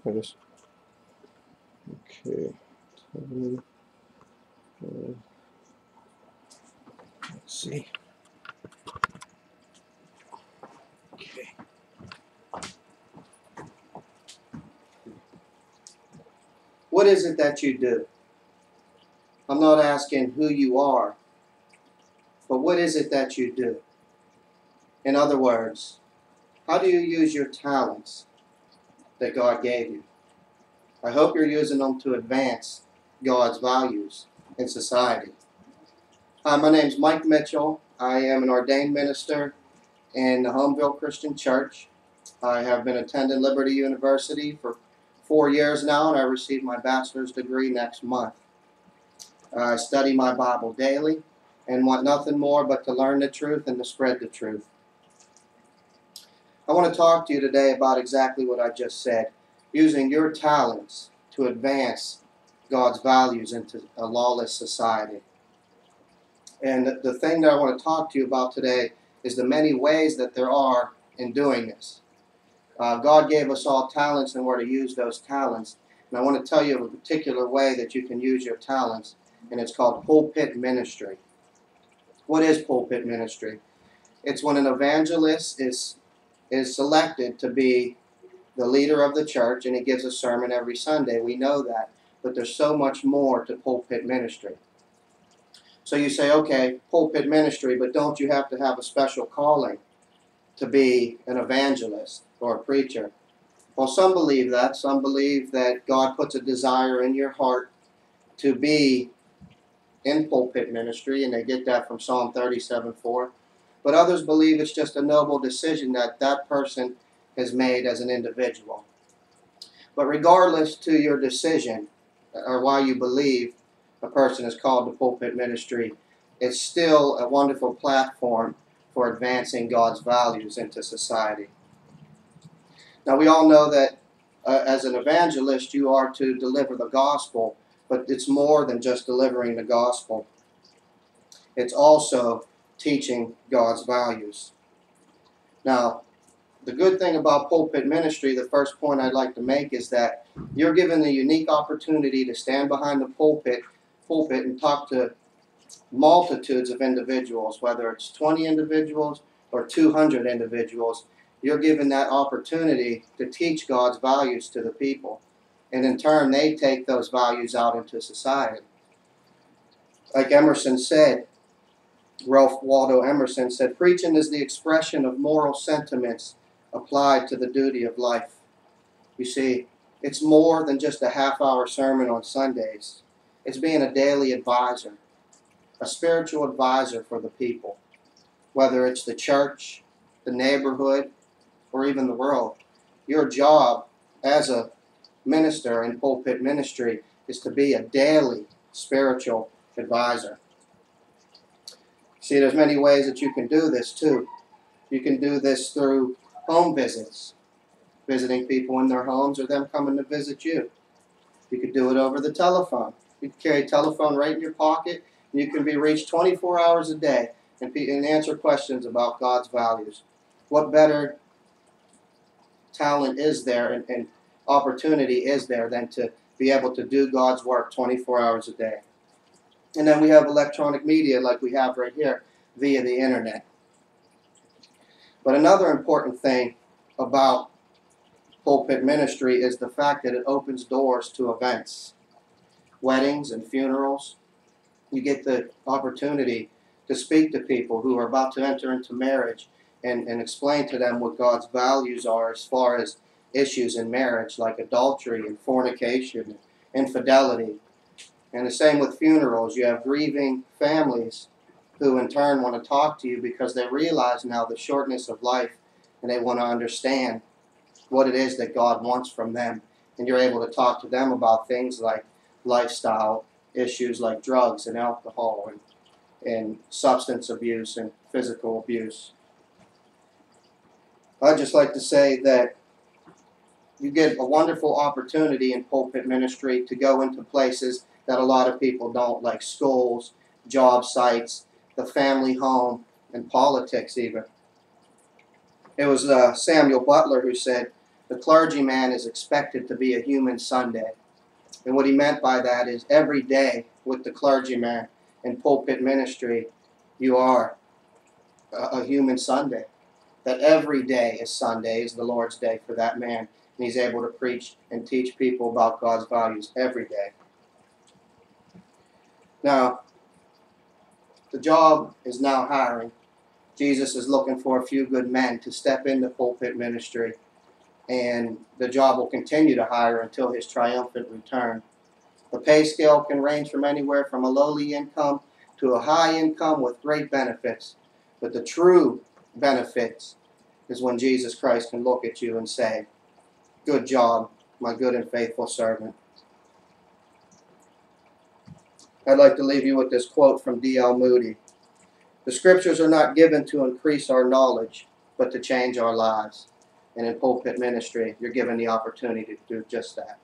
I just, okay. Let's see. Okay. What is it that you do? I'm not asking who you are, but what is it that you do? In other words, how do you use your talents that God gave you? I hope you're using them to advance God's values in society. Hi, my name's Mike Mitchell. I am an ordained minister in the Homeville Christian Church. I have been attending Liberty University for 4 years now, and I received my bachelor's degree next month. I study my Bible daily and want nothing more but to learn the truth and to spread the truth. I want to talk to you today about exactly what I just said, using your talents to advance God's values into a lawless society. And the thing that I want to talk to you about today is the many ways that there are in doing this. God gave us all talents and we're to use those talents. And I want to tell you of a particular way that you can use your talents, and it's called pulpit ministry. What is pulpit ministry? It's when an evangelist is selected to be the leader of the church and he gives a sermon every Sunday. We know that. But there's so much more to pulpit ministry. So you say, okay, pulpit ministry, but don't you have to have a special calling to be an evangelist or a preacher? Well, some believe that. Some believe that God puts a desire in your heart to be in pulpit ministry, and they get that from Psalm 37:4. But others believe it's just a noble decision that that person has made as an individual. But regardless to your decision or why you believe a person is called to pulpit ministry, it's still a wonderful platform for advancing God's values into society. Now, we all know that as an evangelist, you are to deliver the gospel, but it's more than just delivering the gospel. It's also teaching God's values. Now, the good thing about pulpit ministry, the first point I'd like to make, is that you're given the unique opportunity to stand behind the pulpit and talk to multitudes of individuals, whether it's 20 individuals or 200 individuals. You're given that opportunity to teach God's values to the people. And in turn, they take those values out into society. Like Emerson said, Ralph Waldo Emerson said, preaching is the expression of moral sentiments applied to the duty of life. You see, it's more than just a half-hour sermon on Sundays. It's being a daily advisor, a spiritual advisor for the people, whether it's the church, the neighborhood, or even the world. Your job as a minister in pulpit ministry is to be a daily spiritual advisor. See, there's many ways that you can do this too. You can do this through home visits, visiting people in their homes or them coming to visit you. You could do it over the telephone. You can carry a telephone right in your pocket, and you can be reached 24 hours a day and answer questions about God's values. What better talent is there and opportunity is there than to be able to do God's work 24 hours a day? And then we have electronic media like we have right here via the internet. But another important thing about pulpit ministry is the fact that it opens doors to events, weddings and funerals. You get the opportunity to speak to people who are about to enter into marriage and explain to them what God's values are as far as issues in marriage like adultery and fornication, infidelity. And the same with funerals. You have grieving families who in turn want to talk to you because they realize now the shortness of life and they want to understand what it is that God wants from them. And you're able to talk to them about things like lifestyle issues like drugs and alcohol and substance abuse and physical abuse. I'd just like to say that you get a wonderful opportunity in pulpit ministry to go into places that a lot of people don't, like schools, job sites, the family home, and politics even. It was Samuel Butler who said, the clergyman is expected to be a human Sunday. And what he meant by that is every day with the clergyman in pulpit ministry, you are a human Sunday. That every day is Sunday, is the Lord's day for that man. And he's able to preach and teach people about God's values every day. Now, the job is now hiring. Jesus is looking for a few good men to step into pulpit ministry. And the job will continue to hire until his triumphant return. The pay scale can range from anywhere from a lowly income to a high income with great benefits. But the true benefits is when Jesus Christ can look at you and say, "Good job, my good and faithful servant." I'd like to leave you with this quote from D.L. Moody. "The scriptures are not given to increase our knowledge, but to change our lives." And in pulpit ministry, you're given the opportunity to do just that.